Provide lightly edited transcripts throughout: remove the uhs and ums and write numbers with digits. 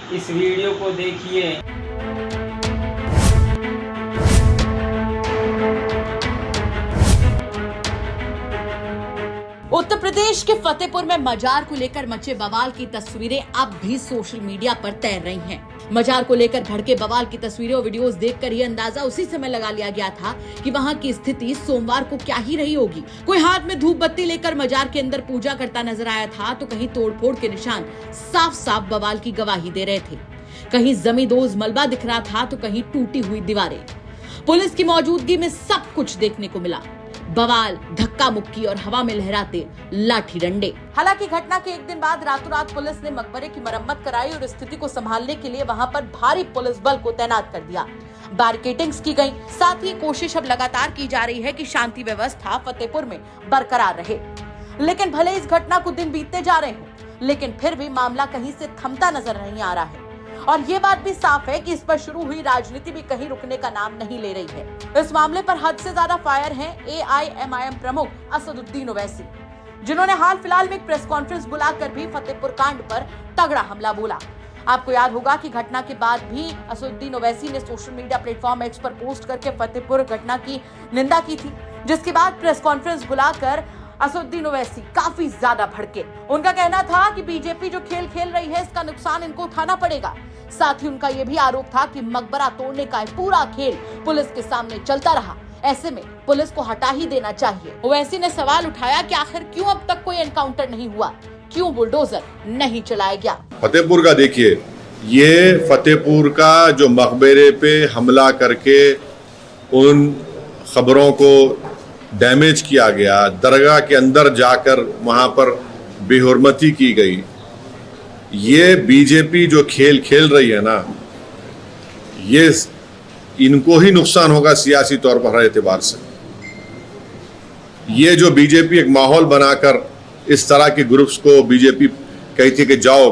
इस वीडियो को देखिए। उत्तर प्रदेश के फतेहपुर में मजार को लेकर मचे बवाल की तस्वीरें अब भी सोशल मीडिया पर तैर रही हैं। मजार को लेकर भड़के बवाल की तस्वीरें और वीडियोस देखकर ये अंदाजा उसी समय लगा लिया गया था कि वहां की स्थिति सोमवार को क्या ही रही होगी। कोई हाथ में धूप बत्ती लेकर मजार के अंदर पूजा करता नजर आया था, तो कहीं तोड़फोड़ के निशान साफ साफ बवाल की गवाही दे रहे थे। कहीं जमींदोज मलबा दिख रहा था, तो कहीं टूटी हुई दीवारें। पुलिस की मौजूदगी में सब कुछ देखने को मिला। बवाल, धक्का मुक्की और हवा में लहराते लाठी डंडे। हालांकि घटना के एक दिन बाद रातों रात पुलिस ने मकबरे की मरम्मत कराई और स्थिति को संभालने के लिए वहां पर भारी पुलिस बल को तैनात कर दिया। बैरिकेडिंग्स की गई। साथ ही कोशिश अब लगातार की जा रही है कि शांति व्यवस्था फतेहपुर में बरकरार रहे। लेकिन भले इस घटना को दिन बीतते जा रहे हो, लेकिन फिर भी मामला कहीं से थमता नजर नहीं आ रहा है। और ये बात भी साफ है कि इस पर शुरू हुई राजनीति भी कहीं रुकने का नाम नहीं ले रही है। इस मामले पर हद से ज्यादा फायर हैं AIMIM प्रमुख असदुद्दीन ओवैसी, जिन्होंने हाल फिलहाल में एक प्रेस कॉन्फ्रेंस बुलाकर भी फतेहपुर कांड पर तगड़ा हमला बोला। आपको याद होगा कि घटना के बाद भी असदुद्दीन ओवैसी ने सोशल मीडिया प्लेटफॉर्म X पर पोस्ट करके फतेहपुर घटना की निंदा की थी, जिसके बाद प्रेस कॉन्फ्रेंस बुलाकर असदुद्दीन ओवैसी काफी ज्यादा भड़के। उनका कहना था कि बीजेपी जो खेल खेल रही है, इसका नुकसान इनको उठाना पड़ेगा। साथ ही उनका यह भी आरोप था कि मकबरा तोड़ने का पूरा खेल पुलिस के सामने चलता रहा, ऐसे में पुलिस को हटा ही देना चाहिए। ओवैसी ने सवाल उठाया कि आखिर क्यों अब तक कोई एनकाउंटर नहीं हुआ, क्यों बुलडोजर नहीं चलाया गया। फतेहपुर का देखिए, ये फतेहपुर का जो मकबरे पे हमला करके उन खबरों को डैमेज किया गया, दरगाह के अंदर जाकर वहां पर बेहुरमती की गई, ये बीजेपी जो खेल खेल रही है ना, ये इनको ही नुकसान होगा सियासी तौर पर हर एतबार से। ये जो बीजेपी एक माहौल बनाकर इस तरह के ग्रुप्स को बीजेपी कहती है कि जाओ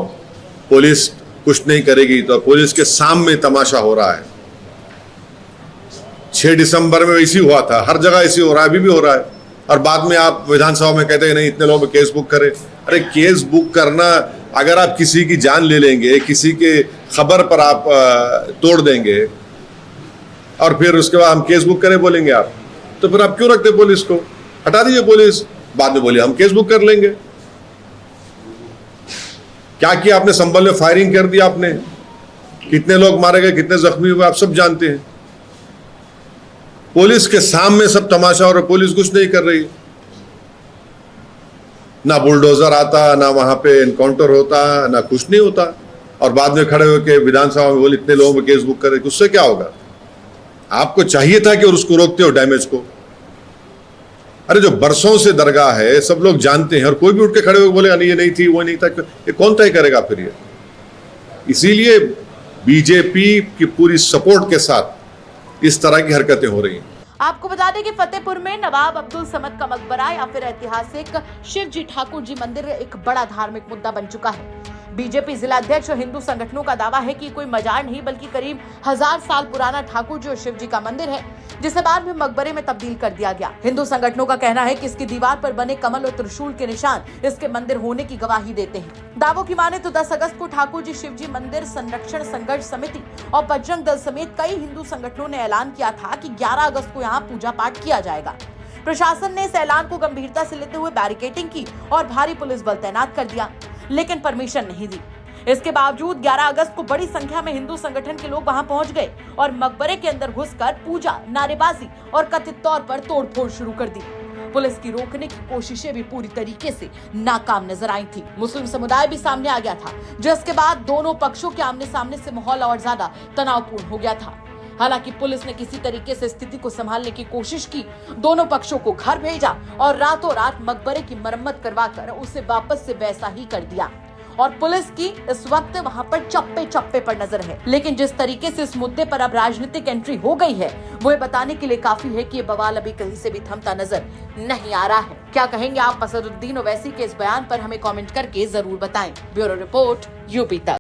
पुलिस कुछ नहीं करेगी, तो पुलिस के सामने तमाशा हो रहा है। 6 दिसंबर में इसी हुआ था, हर जगह इसी हो रहा है, अभी भी हो रहा है। और बाद में आप विधानसभा में कहते हैं नहीं इतने लोगों में केस बुक करें। अरे केस बुक करना, अगर आप किसी की जान ले लेंगे, किसी के खबर पर आप तोड़ देंगे और फिर उसके बाद हम केस बुक करें बोलेंगे आप, तो फिर आप क्यों रखते पुलिस को? हटा दीजिए पुलिस, बाद में बोलिए हम केस बुक कर लेंगे। क्या किया आपने? संभल में फायरिंग कर दिया आपने, कितने लोग मारे गए, कितने जख्मी हुए, आप सब जानते हैं। पुलिस के सामने सब तमाशा और पुलिस कुछ नहीं कर रही। ना बुलडोजर आता, ना वहां पे एनकाउंटर होता, ना कुछ नहीं होता। और बाद में खड़े होकर विधानसभा में बोले इतने लोगों में केस बुक करे, उससे क्या होगा? आपको चाहिए था कि उसको रोकते हो डैमेज को। अरे जो बरसों से दरगाह है, सब लोग जानते हैं, और कोई भी उठ के खड़े होकर बोलेगा नहीं ये नहीं थी, वो नहीं था, ये कौन तय करेगा फिर ये? इसीलिए बीजेपी की पूरी सपोर्ट के साथ इस तरह की हरकतें हो रही हैं। आपको बता दें कि फतेहपुर में नवाब अब्दुल समद का मकबरा या फिर ऐतिहासिक शिवजी ठाकुर जी मंदिर एक बड़ा धार्मिक मुद्दा बन चुका है। बीजेपी जिला अध्यक्ष और हिंदू संगठनों का दावा है कि कोई मजार नहीं बल्कि करीब 1000 साल पुराना ठाकुर जी और शिव जी का मंदिर है, जिसे बाद में मकबरे में तब्दील कर दिया गया। हिंदू संगठनों का कहना है कि इसकी दीवार पर बने कमल और त्रिशूल के निशान इसके मंदिर होने की गवाही देते हैं। दावों की माने तो 10 अगस्त को ठाकुर जी शिव जी मंदिर संरक्षण संघर्ष समिति और बजरंग दल समेत कई हिंदू संगठनों ने ऐलान किया था कि 11 अगस्त को यहाँ पूजा पाठ किया जाएगा। प्रशासन ने इस ऐलान को गंभीरता से लेते हुए बैरिकेडिंग की और भारी पुलिस बल तैनात कर दिया, लेकिन परमिशन नहीं दी। इसके बावजूद 11 अगस्त को बड़ी संख्या में हिंदू संगठन के लोग वहां पहुंच गए और मकबरे के अंदर घुसकर पूजा, नारेबाजी और कथित तौर पर तोड़फोड़ शुरू कर दी। पुलिस की रोकने की कोशिशें भी पूरी तरीके से नाकाम नजर आई थी। मुस्लिम समुदाय भी सामने आ गया था, जिसके बाद दोनों पक्षों के आमने सामने से माहौल और ज्यादा तनावपूर्ण हो गया था। हालांकि पुलिस ने किसी तरीके से स्थिति को संभालने की कोशिश की, दोनों पक्षों को घर भेजा और रातों रात मकबरे की मरम्मत करवाकर उसे वापस से वैसा ही कर दिया। और पुलिस की इस वक्त वहां पर चप्पे चप्पे पर नजर है। लेकिन जिस तरीके से इस मुद्दे पर अब राजनीतिक एंट्री हो गई है, वो ये बताने के लिए काफी है कि ये बवाल अभी कहीं से भी थमता नजर नहीं आ रहा है। क्या कहेंगे आप असदुद्दीन ओवैसी के इस बयान पर? हमें कमेंट करके जरूर बताएं। ब्यूरो रिपोर्ट, यूपी तक।